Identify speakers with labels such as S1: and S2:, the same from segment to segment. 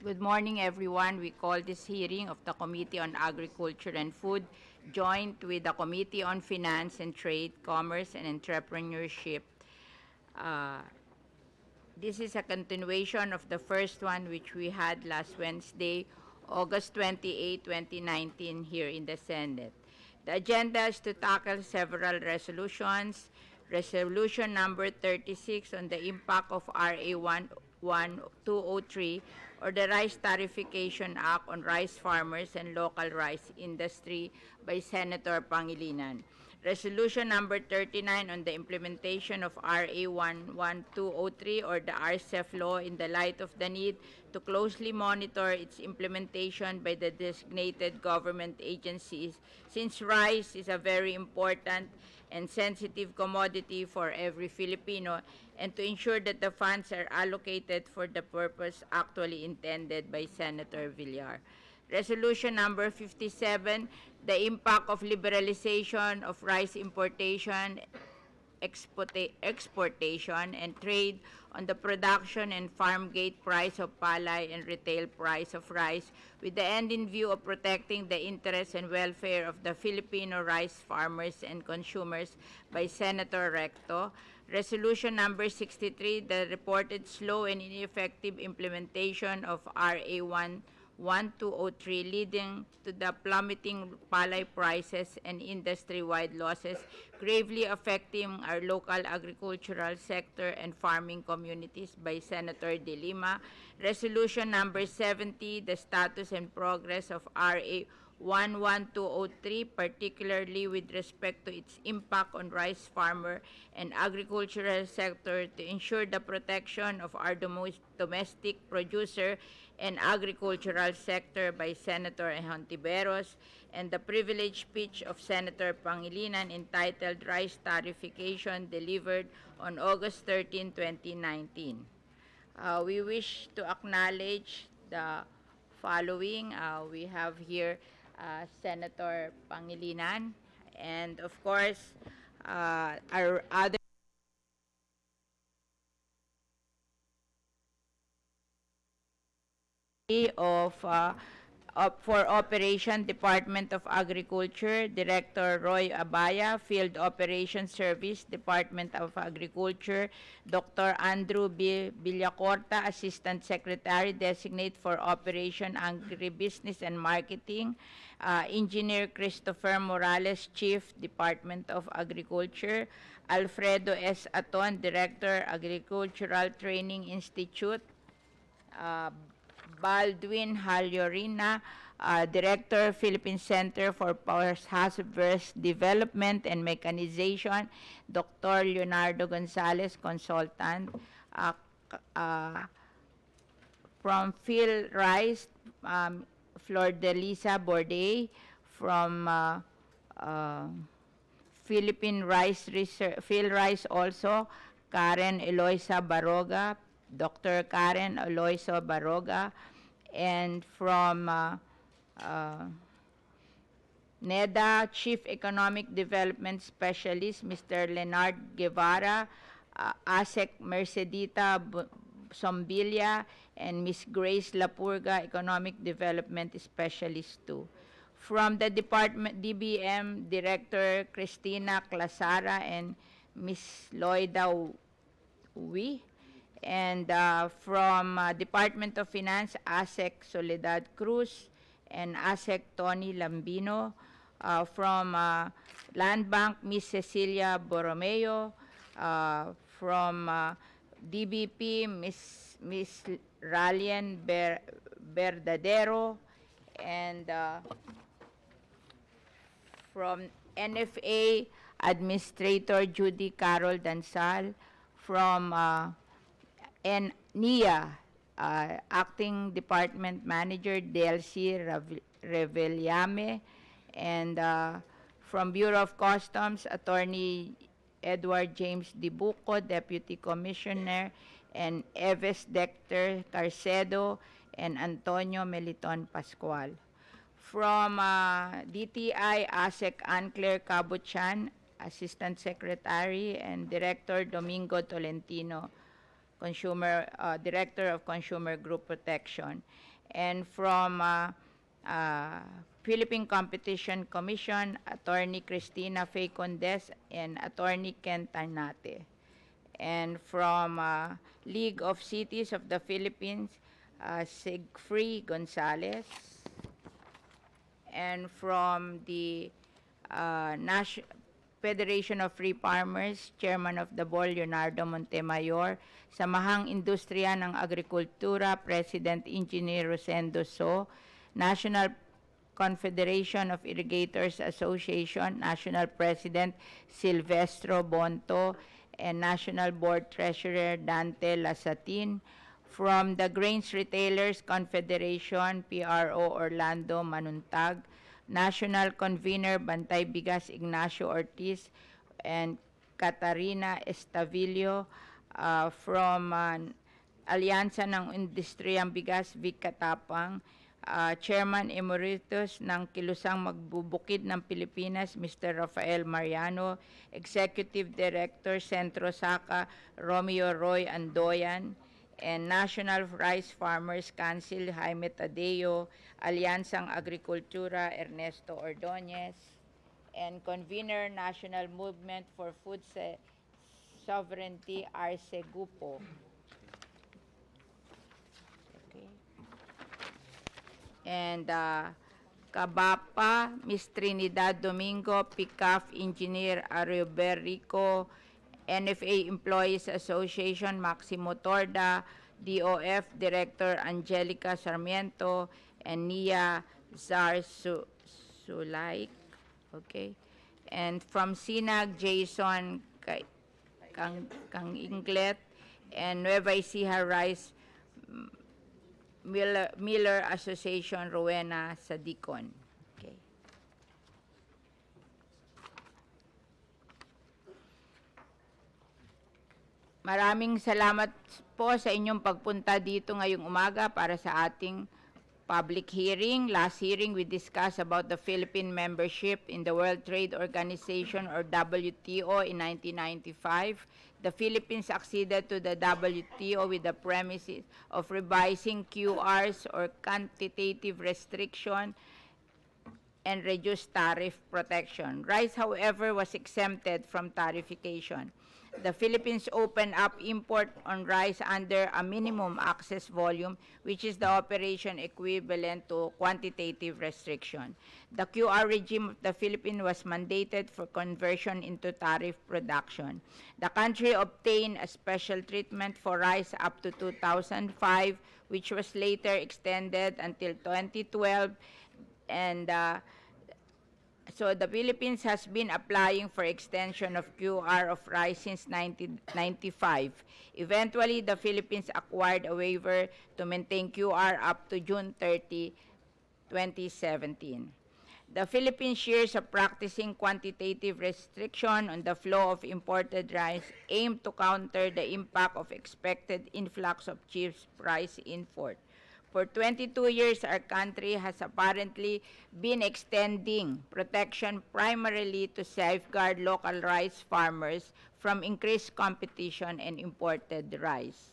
S1: Good morning, everyone. We call this hearing of the Committee on Agriculture and Food, joined with the Committee on Finance and Trade, Commerce and Entrepreneurship. Uh, this is a continuation of the first one, which we had last Wednesday, August 28, 2019, here in the Senate. The agenda is to tackle several resolutions. Resolution number 36 on the impact of RA 11203 or the Rice Tariffication Act on rice farmers and local rice industry by Senator Pangilinan. Resolution number 39 on the implementation of RA 11203 or the RCEF law in the light of the need to closely monitor its implementation by the designated government agencies, since rice is a very important and sensitive commodity for every Filipino, and to ensure that the funds are allocated for the purpose actually intended by Senator Villar. Resolution number 57, the impact of liberalization of rice importation, exportation, and trade on the production and farm gate price of palay and retail price of rice, with the end in view of protecting the interests and welfare of the Filipino rice farmers and consumers by Senator Recto. Resolution number 63, the reported slow and ineffective implementation of RA 1203, leading to the plummeting palay prices and industry-wide losses, gravely affecting our local agricultural sector and farming communities by Senator De Lima. Resolution number 70, the status and progress of RA 11203, particularly with respect to its impact on rice farmer and agricultural sector, to ensure the protection of our domestic producer and agricultural sector by Senator Hontiveros, and the privileged speech of Senator Pangilinan entitled Rice Tariffication, delivered on August 13, 2019. We wish to acknowledge the following. We have here Senator Pangilinan, and of course, our other for Operation Department of Agriculture, Director Roy Abaya; Field Operations Service, Department of Agriculture, Dr. Andrew Villacorta; Assistant Secretary Designate for Operation Agribusiness and Marketing, Engineer Christopher Morales; Chief, Department of Agriculture, Alfredo S. Aton; Director, Agricultural Training Institute, uh, Baldwin Halyorina, Director, Philippine Center for Post-Harvest Development and Mechanization, Dr. Leonardo Gonzalez, Consultant, uh, uh, from Phil Rice, Flor de Lisa Borday; from uh, Philippine Rice Research, Phil Rice also, Karen Eloisa Baroga, Dr. Karen Eloisa Baroga; and from NEDA, Chief Economic Development Specialist, Mr. Leonard Guevara; ASEC Mercedita Sombilia; and Ms. Grace Lapurga, Economic Development Specialist too. From the Department, DBM Director Christina Clasara and Ms. Loida Wi; and from Department of Finance, ASEC Soledad Cruz and ASEC Tony Lambino; from Land Bank, Ms. Cecilia Borromeo; from DBP, Ms. Ralian Verdadero; and from NFA, Administrator Judy Carol Dansal; from NIA, Acting Department Manager Delcy Reveliame; and from Bureau of Customs, Attorney Edward James Dibuco, Deputy Commissioner; and Eves Dector Carcedo and Antonio Meliton Pascual. From DTI, ASEC Anclair Cabuchan, Assistant Secretary, and Director Domingo Tolentino, Director of Consumer Group Protection. And from Philippine Competition Commission, Attorney Cristina Facondes and Attorney Ken Tarnate. And from League of Cities of the Philippines, Sigfrey Gonzalez. And from the Federation of Free Farmers, Chairman of the Board, Leonardo Montemayor, Samahang Industriya ng Agrikultura, President Engineer Rosendo So, National Confederation of Irrigators Association, National President Silvestro Bonto, and National Board Treasurer Dante Lasatin. From the Grains Retailers Confederation, PRO Orlando Manuntag, National Convener Bantay Bigas Ignacio Ortiz, and Catarina Estavillo. From Alyansa ng Industriyang Bigas, Vic Katapang, Chairman Emeritus ng Kilusang Magbubukid ng Pilipinas, Mr. Rafael Mariano, Executive Director, Centro Saka, Romeo Roy Andoyan, and National Rice Farmers Council, Jaime Tadeo, Alyansang Agrikultura, Ernesto Ordonez, and Convener National Movement for Food Sovereignty, Arce Gupo. Okay. And Kabapa, Ms. Trinidad Domingo, PICAF Engineer Ariober Rico, NFA Employees Association, Maximo Torda, DOF Director Angelica Sarmiento, and Nia Zar Sulaik. Okay. And from SINAG, Jason Kang Inglet, and Nueva Ecija Rice Miller Association, Rowena Sadicon. Okay. Maraming salamat po sa inyong pagpunta dito ngayong umaga para sa ating public hearing. Last hearing, we discussed about the Philippine membership in the World Trade Organization or WTO in 1995. The Philippines acceded to the WTO with the premises of revising QRs or quantitative restriction and reduced tariff protection. Rice, however, was exempted from tariffication. The Philippines opened up import on rice under a minimum access volume, which is the operation equivalent to quantitative restriction. The QR regime of the Philippines was mandated for conversion into tariff production. The country obtained a special treatment for rice up to 2005, which was later extended until 2012, and so the Philippines has been applying for extension of QR of rice since 1995. Eventually, the Philippines acquired a waiver to maintain QR up to June 30, 2017. The Philippines years of practicing quantitative restriction on the flow of imported rice aimed to counter the impact of expected influx of cheap rice import. For 22 years, our country has apparently been extending protection primarily to safeguard local rice farmers from increased competition and imported rice.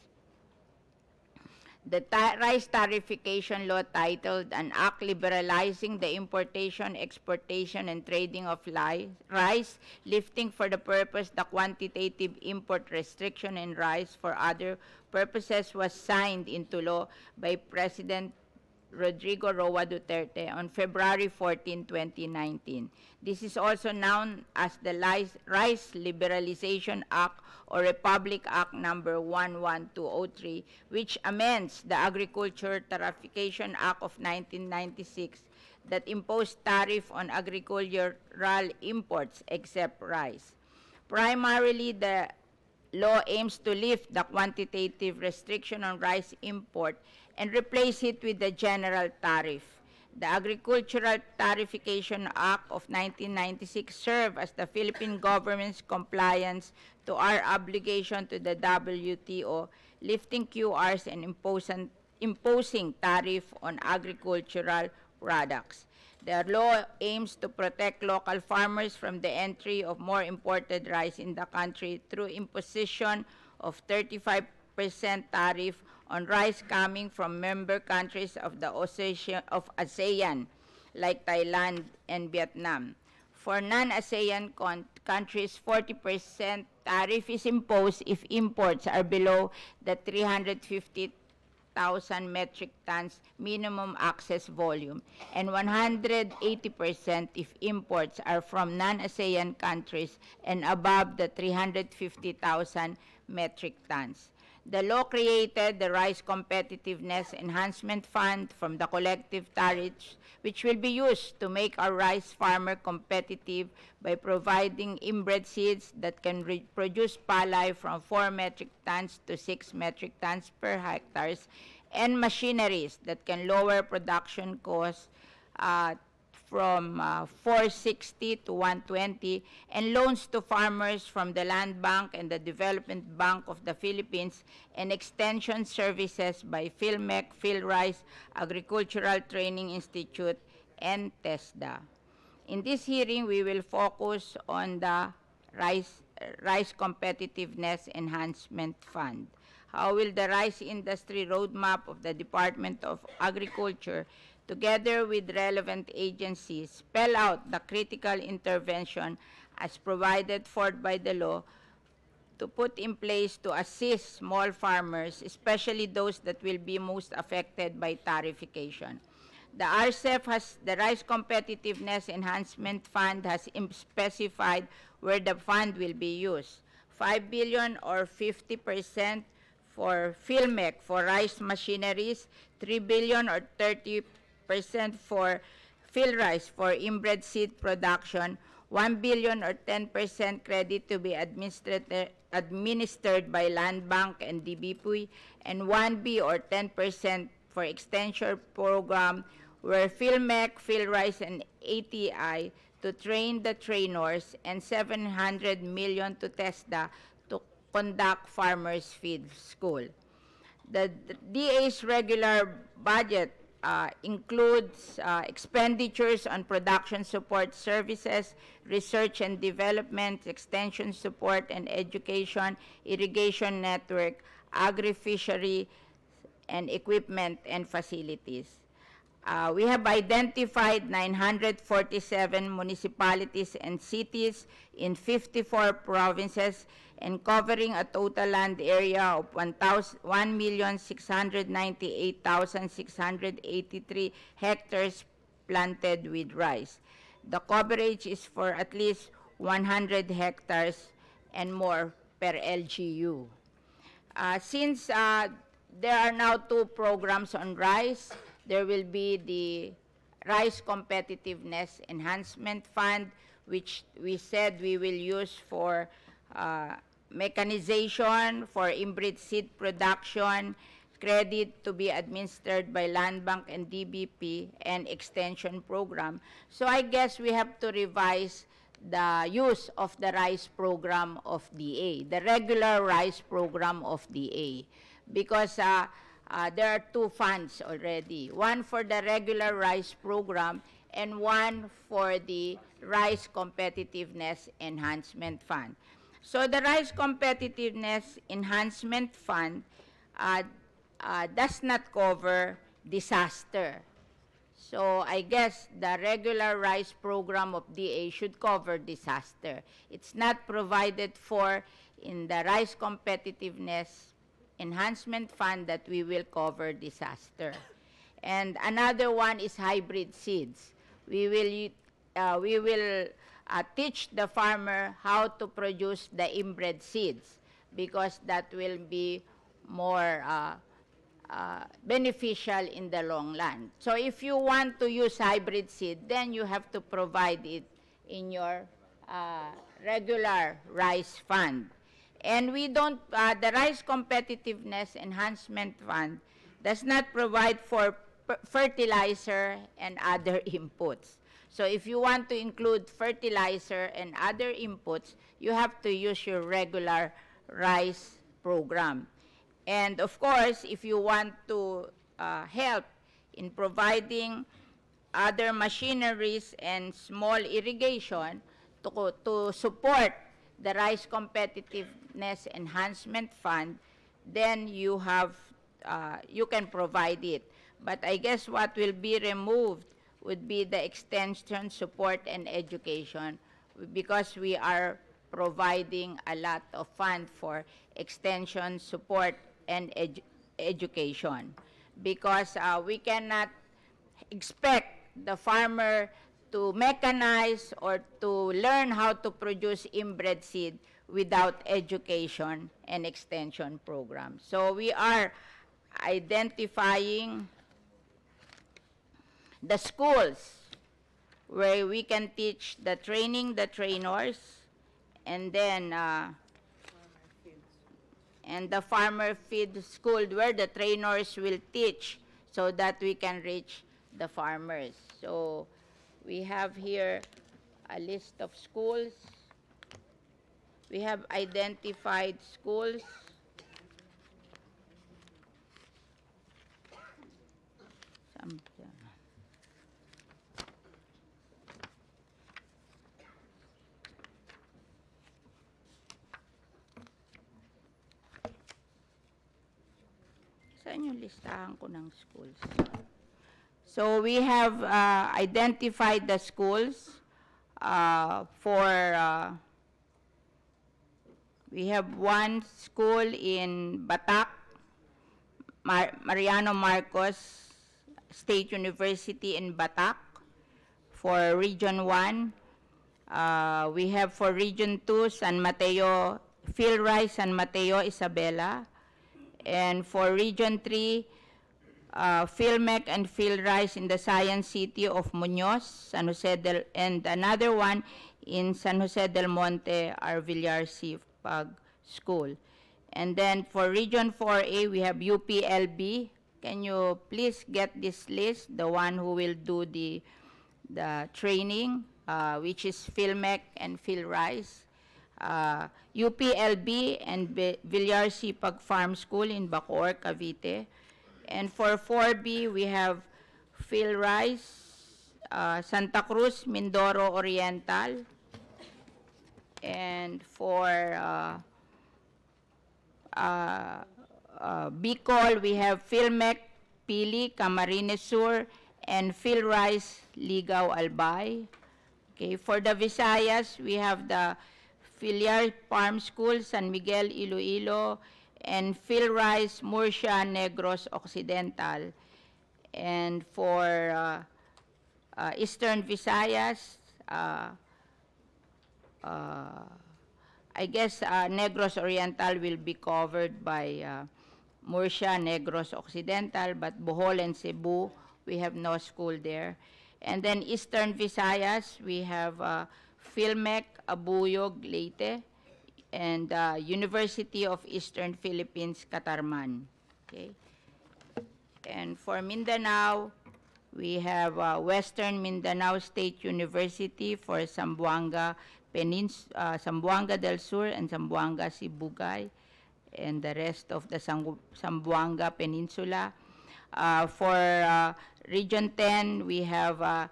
S1: The Rice Tariffication Law titled An Act Liberalizing the Importation, Exportation, and Trading of Rice, lifting for the purpose the quantitative import restriction in rice for other purposes was signed into law by President Rodrigo Roa Duterte on February 14, 2019. This is also known as the Rice Liberalization Act or Republic Act Number 11203, which amends the Agriculture Tariffication Act of 1996 that imposed tariff on agricultural imports except rice. Primarily, the law aims to lift the quantitative restriction on rice import and replace it with the general tariff. The Agricultural Tariffication Act of 1996 served as the Philippine government's compliance to our obligation to the WTO, lifting QRs and imposing tariff on agricultural products. The law aims to protect local farmers from the entry of more imported rice in the country through imposition of 35% tariff on rice coming from member countries of the ASEAN, like Thailand and Vietnam. For non-ASEAN countries, 40% tariff is imposed if imports are below the 350,000 metric tons minimum access volume, and 180% if imports are from non-ASEAN countries and above the 350,000 metric tons. The law created the Rice Competitiveness Enhancement Fund from the collective tariffs, which will be used to make our rice farmer competitive by providing inbred seeds that can produce palay from 4 metric tons to 6 metric tons per hectares, and machineries that can lower production costs from 460 to 120, and loans to farmers from the Land Bank and the Development Bank of the Philippines, and extension services by PhilMec, PhilRice, Agricultural Training Institute, and TESDA. In this hearing, we will focus on the Rice Competitiveness Enhancement Fund. How will the rice industry roadmap of the Department of Agriculture, together with relevant agencies, spell out the critical intervention as provided for by the law to put in place to assist small farmers, especially those that will be most affected by tariffication? The the Rice Competitiveness Enhancement Fund has specified where the fund will be used. 5 billion or 50% for PhilMec for rice machineries, 3 billion or 30% for PhilRice for inbred seed production, 1 billion or 10% credit to be administered by Land Bank and DBP, and 1B or 10% for extension program where PhilMec, PhilRice, and ATI to train the trainers, and 700 million to TESDA to conduct farmers' feed school. The DA's regular budget includes expenditures on production support services, research and development, extension support and education, irrigation network, agri-fishery, and equipment and facilities. We have identified 947 municipalities and cities in 54 provinces and covering a total land area of 1,698,683 hectares planted with rice. The coverage is for at least 100 hectares and more per LGU. Since there are now 2 programs on rice, there will be the Rice Competitiveness Enhancement Fund, which we said we will use for mechanization, for inbred seed production, credit to be administered by Land Bank and DBP, and extension program. So I guess we have to revise the use of the rice program of DA, the regular rice program of DA, because there are 2 funds already, one for the regular rice program and one for the Rice Competitiveness Enhancement Fund. So the Rice Competitiveness Enhancement Fund does not cover disaster. So I guess the regular rice program of DA should cover disaster. It's not provided for in the Rice Competitiveness Enhancement Fund that we will cover disaster. And another one is hybrid seeds. We will teach the farmer how to produce the inbred seeds, because that will be more beneficial in the long run. So if you want to use hybrid seed, then you have to provide it in your regular rice fund. And we don't, the Rice Competitiveness Enhancement Fund does not provide for fertilizer and other inputs. So if you want to include fertilizer and other inputs, you have to use your regular rice program. And of course, if you want to help in providing other machineries and small irrigation to support the Rice Competitiveness Enhancement Fund, then you have, you can provide it. But I guess what will be removed would be the extension, support, and education, because we are providing a lot of fund for extension, support, and education. Because we cannot expect the farmer to mechanize or to learn how to produce inbred seed without education and extension programs. So we are identifying the schools where we can teach the training, the trainers, and then and the farmer feed school where the trainers will teach so that we can reach the farmers. So we have here a list of schools. We have identified schools. Saan yung listahan ko ng schools? So we have identified the schools we have one school in Batak, Mariano Marcos State University in Batak for Region 1. We have for Region 2, San Mateo, PhilRice San Mateo, Isabela. And for Region 3, PhilMec and PhilRice in the Science City of Muñoz, San Jose and another one in San Jose del Monte, our Villar Pag School. And then for Region 4A, we have UPLB. Can you please get this list, the one who will do the training, which is PhilMec and PhilRice. UPLB and Villar Pag Farm School in Bacoor, Cavite. And for 4B, we have PhilRice, Santa Cruz, Mindoro Oriental. And for Bicol, we have PhilMec, Pili, Camarines Sur, and PhilRice, Ligao, Albay. Okay, for the Visayas, we have the Villar Farm School, San Miguel, Iloilo, and PhilRice, Murcia, Negros Occidental. And for Eastern Visayas, I guess Negros Oriental will be covered by Murcia, Negros Occidental, but Bohol and Cebu, we have no school there. And then Eastern Visayas, we have PhilMec, Abuyog, Leyte, and University of Eastern Philippines, Catarman. Okay. And for Mindanao, we have Western Mindanao State University for Zamboanga Zamboanga del Sur and Zamboanga Sibugay, and the rest of the Zamboanga Peninsula. For Region 10, we have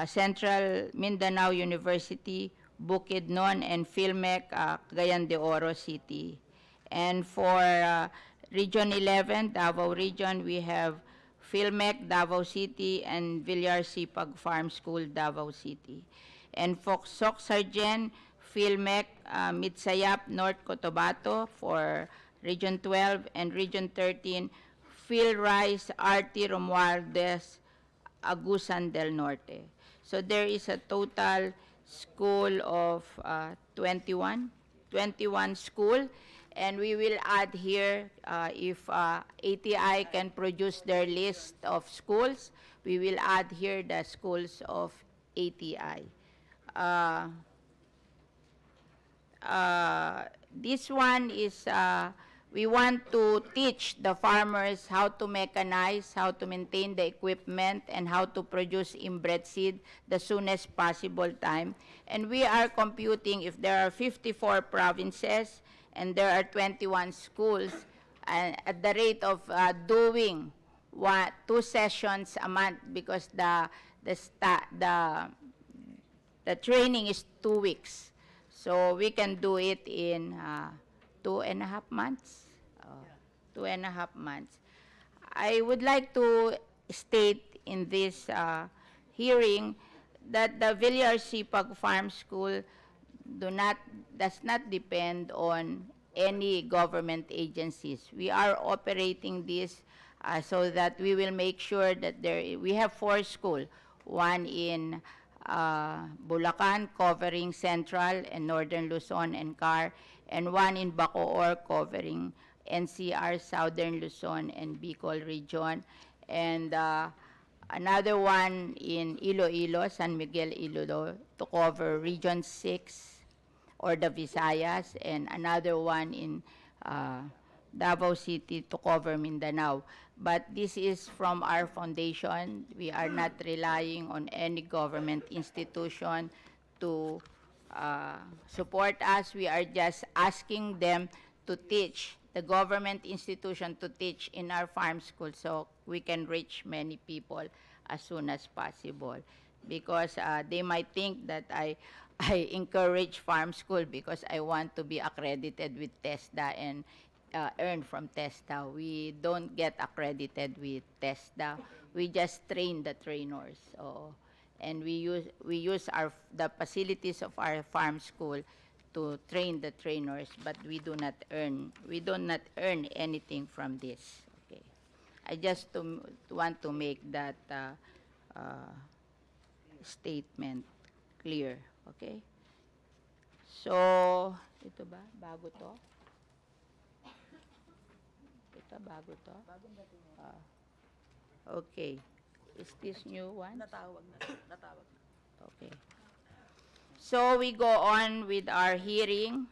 S1: Central Mindanao University, Bukidnon, and PhilMec, Cagayan de Oro City. And for Region 11, Davao Region, we have PhilMec, Davao City, and Villar Pag Farm School, Davao City. And for Soc-Sargen, PhilMec, Mitsayap, North Cotabato for Region 12, and Region 13, PhilRice, RT Romualdez, Agusan del Norte. So there is a total school of 21 school, and we will add here, if ATI can produce their list of schools, we will add here the schools of ATI. This one is, we want to teach the farmers how to mechanize, how to maintain the equipment, and how to produce inbred seed the soonest possible time. And we are computing if there are 54 provinces and there are 21 schools, at the rate of doing 2 sessions a month, because the training is 2 weeks. So we can do it in 2.5 months. 2.5 months. I would like to state in this hearing that the Villar Sipag Farm School does not depend on any government agencies. We are operating this so that we will make sure that we have 4 schools, one in Bulacan covering Central and Northern Luzon and Car, and one in Bacoor covering NCR, Southern Luzon and Bicol region, and another one in Iloilo, San Miguel, Iloilo, to cover Region 6 or the Visayas, and another one in Davao City to cover Mindanao. But this is from our foundation. We are not relying on any government institution to support us. We are just asking them to teach, the government institution to teach in our farm school so we can reach many people as soon as possible. Because they might think that I encourage farm school because I want to be accredited with TESDA and earn from TESDA. We don't get accredited with TESDA. We just train the trainers. So, and we use the facilities of our farm school to train the trainers, but we do not earn anything from this. Okay, I just want to make that statement clear. Okay? So, ito ba? Bago to? Ito, bago to? Okay. Is this new one?
S2: Natawag na.
S1: Okay. So, we go on with our hearing.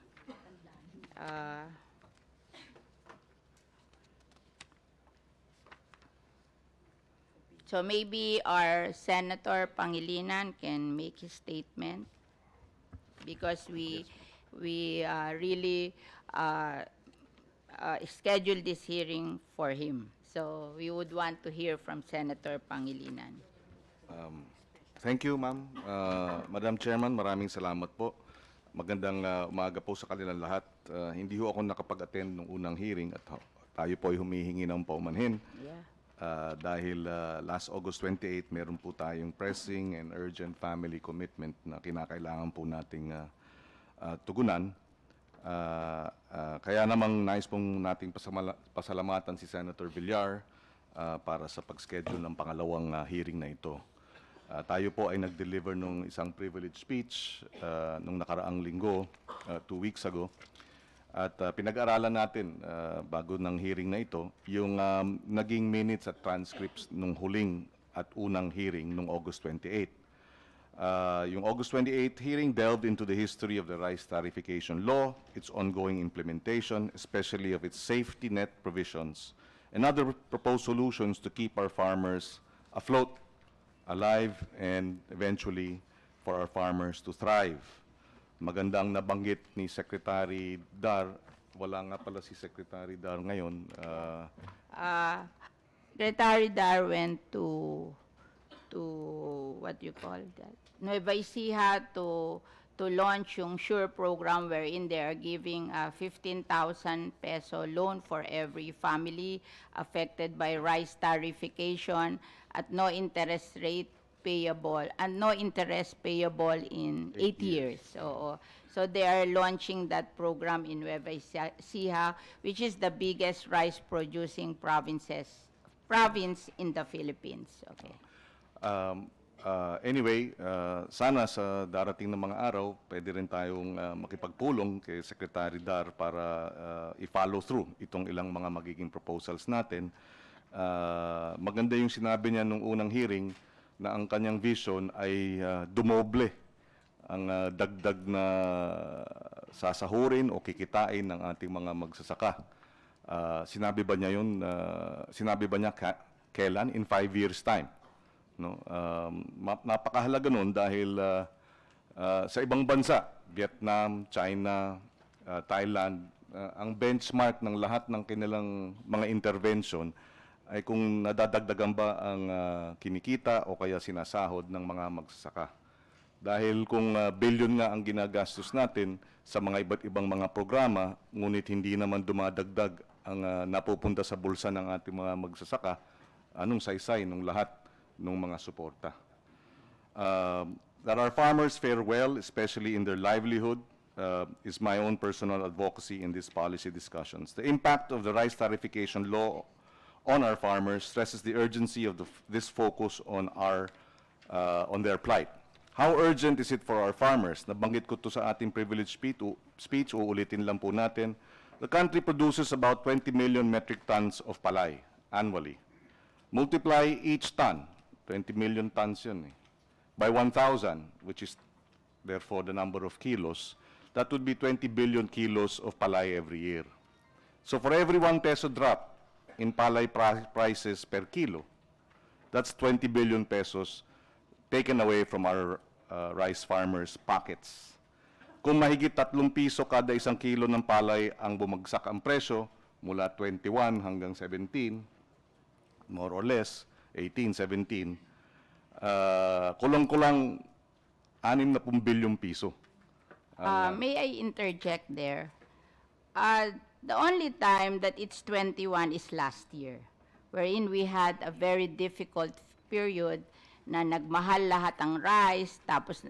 S1: So maybe our Senator Pangilinan can make his statement because we really scheduled this hearing for him. So we would want to hear from Senator Pangilinan.
S3: Thank you, ma'am. Madam Chairman, maraming salamat po. Magandang umaga po sa kanilang lahat. Hindi ho ako nakapag-attend ng unang hearing at tayo po ay humihingi ng paumanhin.
S1: Yeah.
S3: Dahil last August 28, meron po tayong pressing and urgent family commitment na kinakailangan po nating tugunan. Kaya namang nais pong nating pasalamatan si Senator Villar para sa pag-schedule ng pangalawang hearing na ito. Tayo po ay nag-deliver nung isang privilege speech nung nakaraang linggo, 2 weeks ago. At pinag-aralan natin bago ng hearing na ito, yung naging minutes at transcripts nung huling at unang hearing nung August 28. Yung August 28 hearing delved into the history of the rice tariffication law, its ongoing implementation, especially of its safety net provisions, and other proposed solutions to keep our farmers afloat, alive, and eventually for our farmers to thrive. Magandang nabanggit ni Secretary Dar, wala nga pala si Secretary Dar ngayon.
S1: Secretary Dar went to what you call that? Nueva Ecija to launch yung SURE program wherein they are giving a 15,000 peso loan for every family affected by rice tariffication at no interest rate payable and no interest payable in 8 years. So they are launching that program in Nueva Ecija, which is the biggest rice producing province in the Philippines. Okay.
S3: Anyway, sana sa darating na mga araw, pwede rin tayong makipagpulong kay Secretary Dar para i-follow through itong ilang mga magiging proposals natin. Maganda yung sinabi niya nung unang hearing na ang kanyang vision ay dumoble ang dagdag na sasahurin o kikitain ng ating mga magsasaka. Sinabi ba niya yun? Sinabi ba niya kailan? In 5 years' time. No? Napakahalaga nun dahil sa ibang bansa, Vietnam, China, Thailand, ang benchmark ng lahat ng kanilang mga intervention ay kung nadadagdagan ba ang kinikita o kaya sinasahod ng mga magsasaka. Dahil kung bilyon nga ang ginagastos natin sa mga iba't ibang mga programa, ngunit hindi naman dumadagdag ang napupunta sa bulsa ng ating mga magsasaka, anong saysay nung lahat ng mga suporta. That our farmers fare well, especially in their livelihood, is my own personal advocacy in these policy discussions. The impact of the rice tariffication law on our farmers stresses the urgency of this focus on their plight. How urgent is it for our farmers? Nabanggit ko to sa ating privilege speech, uulitin lang po natin. The country produces about 20 million metric tons of palay annually. Multiply each ton, 20 million tons yun by 1,000, which is therefore the number of kilos, that would be 20 billion kilos of palay every year. So for every 1 peso drop in palay prices per kilo, that's 20 billion pesos taken away from our rice farmers' pockets. Kung mahigit 3 piso kada 1 kilo ng palay ang bumagsak ang presyo mula 21 hanggang 17, more or less, 18, 17, kulang-kulang 60 bilyong piso.
S1: May I interject there? The only time that it's 21 is last year, wherein we had a very difficult period na nagmahal lahat ang rice, tapos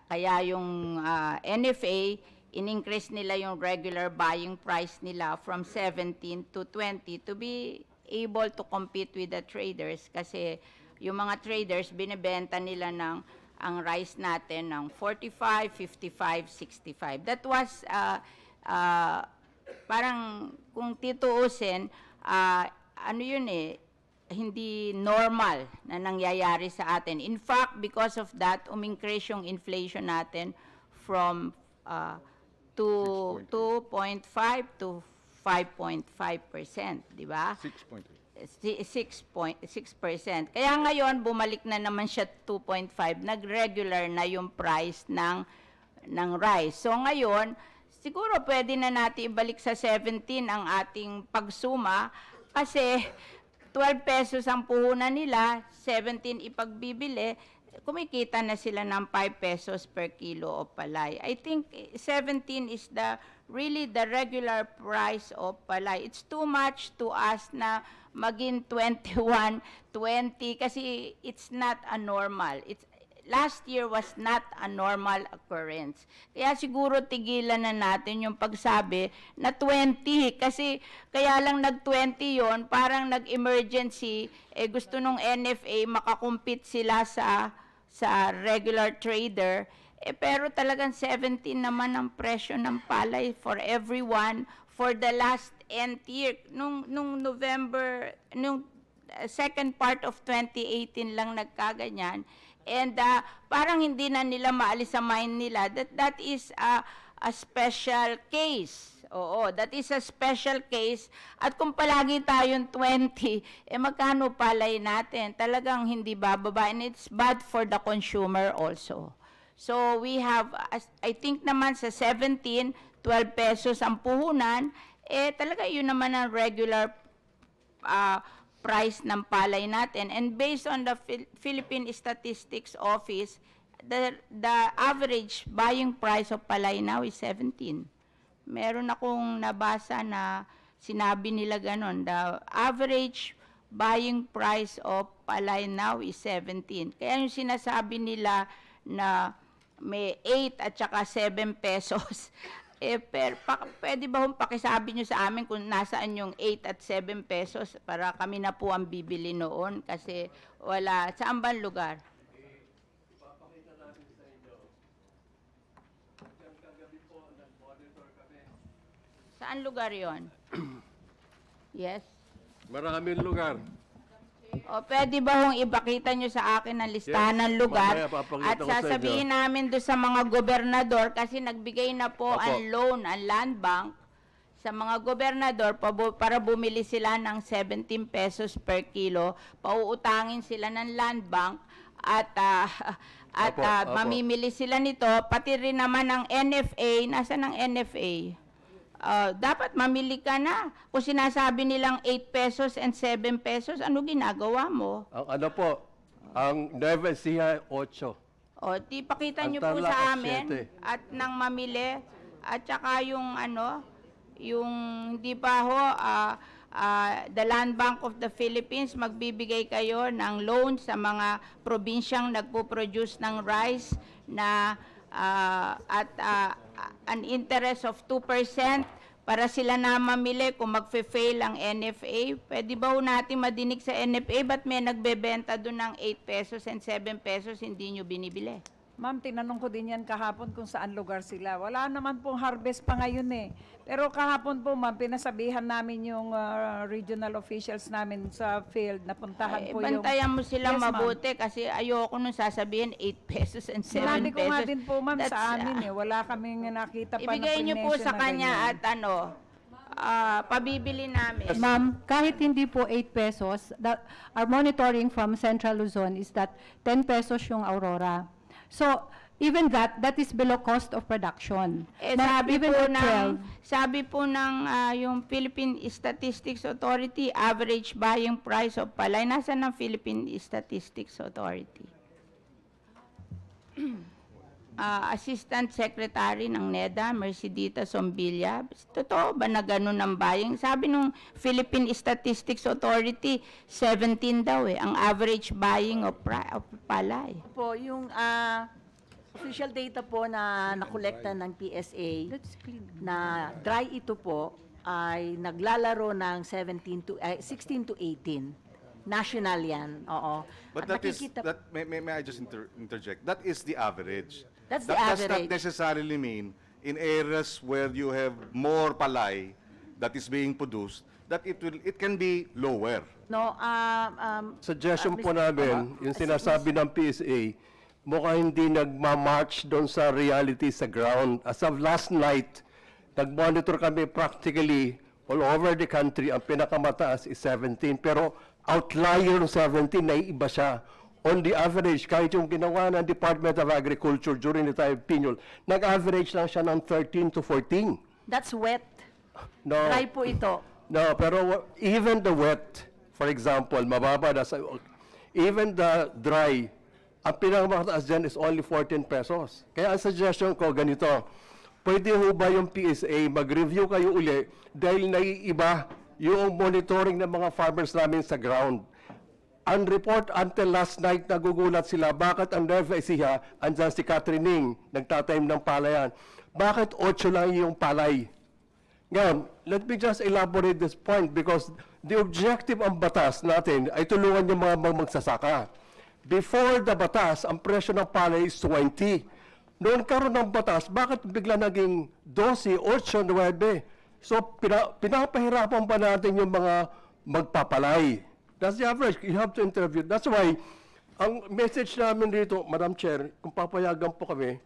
S1: kaya yung NFA, in-increase nila yung regular buying price nila from 17 to 20 to be able to compete with the traders kasi yung mga traders binebenta nila ang rice natin ng 45, 55, 65. That was parang kung tituusin, ano yun hindi normal na nangyayari sa atin. In fact, because of that, umingkrease yung inflation natin from 2.5 to 5.5%, di ba? 6.6%. Kaya ngayon, bumalik na naman siya 2.5. Nag-regular na yung price ng rice. So ngayon, siguro pwede na natin ibalik sa 17 ang ating pagsuma kasi 12 pesos ang puhunan nila, 17 ipagbibili, kumikita na sila ng 5 pesos per kilo of palay. I think 17 is really the regular price of palay. It's too much to us na maging 21, 20 kasi it's not a normal. Last year was not a normal occurrence. Kaya siguro tigilan na natin yung pagsabi na 20 kasi kaya lang nag-20 yon parang nag-emergency, gusto nung NFA makakumpit sila sa regular trader, pero talagang 17 naman ang presyo ng palay for everyone for the last nth year. Nung November, nung second part of 2018 lang nagkaganyan. And parang hindi na nila maalis sa mind nila that is a special case. Oo, that is a special case. At kung palagi tayong 20, magkano palay natin? Talagang hindi bababa. And it's bad for the consumer also. So we have, I think naman sa 17, 12 pesos ang puhunan, talaga yun naman ang regular price ng palay natin. And based on the Philippine Statistics Office, the average buying price of palay now is 17. Meron akong nabasa na sinabi nila ganon. The average buying price of palay now is 17. Kaya yung sinasabi nila na may 8 at saka 7 pesos, pwede ba pakisabi nyo sa amin kung nasaan yung 8 at 7 pesos para kami na po ang bibili noon kasi wala. Saan ba lugar?
S2: Ipapakita natin sa inyo. Diyan kagabi po, nag-monitor kami.
S1: Saan lugar yon? Yes?
S2: Maraming lugar.
S1: O pwede ba hong ipakita nyo sa akin ang listahan ng lugar
S2: Mamaya papakita
S1: at
S2: ko sa
S1: sasabihin
S2: inyo.
S1: namin doon sa mga gobernador kasi nagbigay na po
S2: Opo.
S1: ang loan, ang land bank sa mga gobernador para bumili sila ng 17 pesos per kilo, pauutangin sila ng land bank at
S2: Opo.
S1: mamimili sila nito, pati rin naman ng NFA. Nasa ng NFA? Dapat mamili ka na. Kung sinasabi nilang 8 pesos and 7 pesos, ano ginagawa mo?
S2: Ang ano po, ang Nueva Ecija 8.
S1: O, di pakita
S2: Ang
S1: nyo po
S2: Tarlac,
S1: sa amin
S2: 7.
S1: at nang mamili. At saka yung yung hindi ba ho, the Land Bank of the Philippines, magbibigay kayo ng loan sa mga probinsyang nagpo-produce ng rice na at an interest of 2% para sila na mamili kung magfe-fail ang NFA. Pwede ba ho natin madinig sa NFA, ba't may nagbebenta doon ng 8 pesos and 7 pesos, hindi nyo binibili?
S4: Ma'am, tinanong ko din yan kahapon kung saan lugar sila. Wala naman pong harvest pa ngayon eh. Pero kahapon po, ma'am, pinasabihan namin yung regional officials namin sa field na puntahan po yung...
S1: Bantayan mo sila
S4: Yes, ma'am.
S1: mabuti kasi ayoko nung sasabihin 8 pesos and 7
S4: Sinabi
S1: pesos.
S4: ko nga din po, ma'am,
S1: That's,
S4: sa amin eh. Wala kaming nakita pa
S1: ibigay niyo po sa
S4: na
S1: kanya
S4: ganyan.
S1: at pabibili namin.
S5: Ma'am, kahit hindi po 8 pesos, our monitoring from Central Luzon is that 10 pesos yung Aurora. So, even that is below cost of production.
S1: Sabi po ng yung Philippine Statistics Authority, average buying price of palay. Nasaan ang Philippine Statistics Authority? Assistant Secretary ng NEDA, Mercedita Sombilla. Totoo ba na ganun ang buying? Sabi nung Philippine Statistics Authority, 17 daw ang average buying of palay.
S6: Po, yung official data po na nakolekta ng PSA na dry ito po ay naglalaro ng 16 to 18. National yan, oo.
S3: But
S6: At
S3: that is,
S6: nakikita-
S3: may I just interject? That is the average.
S6: That's the
S3: Does not
S6: average.
S3: necessarily mean in areas where you have more palay that is being produced, that it can be lower.
S6: No,
S2: Suggestion po
S6: Mr.
S2: namin, yung sinasabi ng PSA, mukhang hindi nagmamarch doon sa reality sa ground. As of last night, nag-monitor kami practically all over the country. Ang pinakamataas is 17, pero outlier ng 17 na iba siya. On the average, kahit yung ginawa ng Department of Agriculture during the time of Pinol, nag-average lang siya ng 13 to 14.
S6: that's wet.
S2: No.
S6: Dry po ito.
S2: No, pero even the wet, for example, mababa na sa, even the dry, ang pinakamataas dyan is only 14 pesos. Kaya ang suggestion ko ganito, pwede ho ba yung PSA mag-review kayo uli dahil naiiba yung monitoring ng mga farmers namin sa ground. Ang report until last night, nagugulat sila, bakit ang Nueva Ecija, andyan si Catherine Ning, nagtatanim ng palayan, bakit 8 lang yung palay? Ngayon, let me just elaborate this point because the objective ang batas natin ay tulungan yung mga magsasaka. Before the batas, ang presyo ng palay is 20. Noon karoon ng batas, bakit bigla naging 12, 8, 9? So, pinapahirapan pa natin yung mga magpapalay. That's the average. You have to interview. That's why, ang message namin dito, Madam Chair, kung papayagan po kami,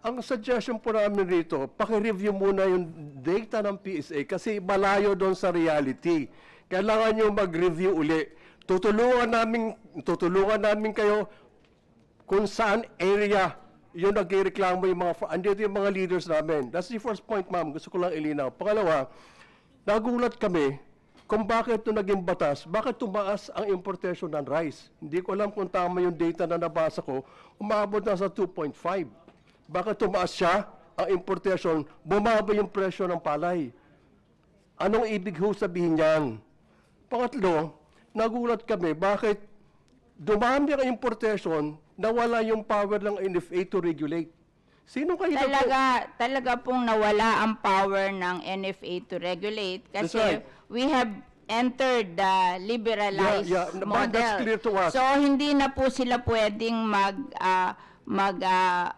S2: ang suggestion po namin rito, paki-review muna yung data ng PSA kasi malayo doon sa reality. Kailangan nyo mag-review uli. Tutulungan namin kayo kung saan area yung nagreklamo yung mga, andito yung mga leaders namin. That's the first point, ma'am. Gusto ko lang ilinaw. Pangalawa, nagulat kami kung bakit ito naging batas, bakit tumaas ang importation ng rice. Hindi ko alam kung tama yung data na nabasa ko, umabot na sa 2.5. Bakit tumaas siya, ang importation, bumaba yung presyo ng palay? Anong ibig ho sabihin niyan? Pangatlo, nagulat kami, bakit dumami ang importation, nawala yung power ng NFA to regulate? Sino kayo
S1: Talaga pong nawala ang power ng NFA to regulate kasi
S2: That's right.
S1: we have entered the liberalized
S2: Yeah, yeah. But
S1: model.
S2: that's clear to us.
S1: So hindi na po sila pwedeng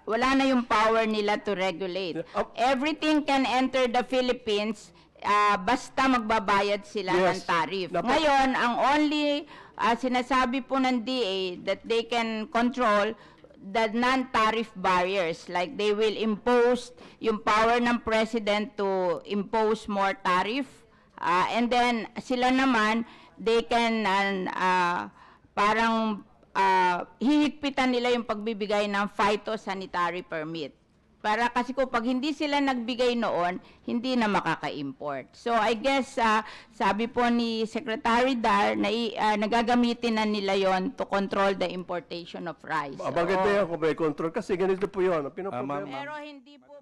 S1: wala na yung power nila to regulate. Everything can enter the Philippines basta magbabayad sila ng
S2: Yes.
S1: tariff.
S2: Dapat-
S1: Ngayon, ang only sinasabi po ng DA that they can control the non-tariff barriers, like they will impose yung power ng president to impose more tariff, and then sila naman, they can parang hihigpitan nila yung pagbibigay ng phytosanitary permit. Para kasi kung pag hindi sila nagbigay noon, hindi na makaka-import. So I guess, sabi po ni Secretary Dar, na nagagamitin na nila yon to control the importation of rice.
S2: Bakit na yan kung may control? Kasi ganito po yun. Ang pinoproblema.
S3: Ma'am.
S1: Pero hindi po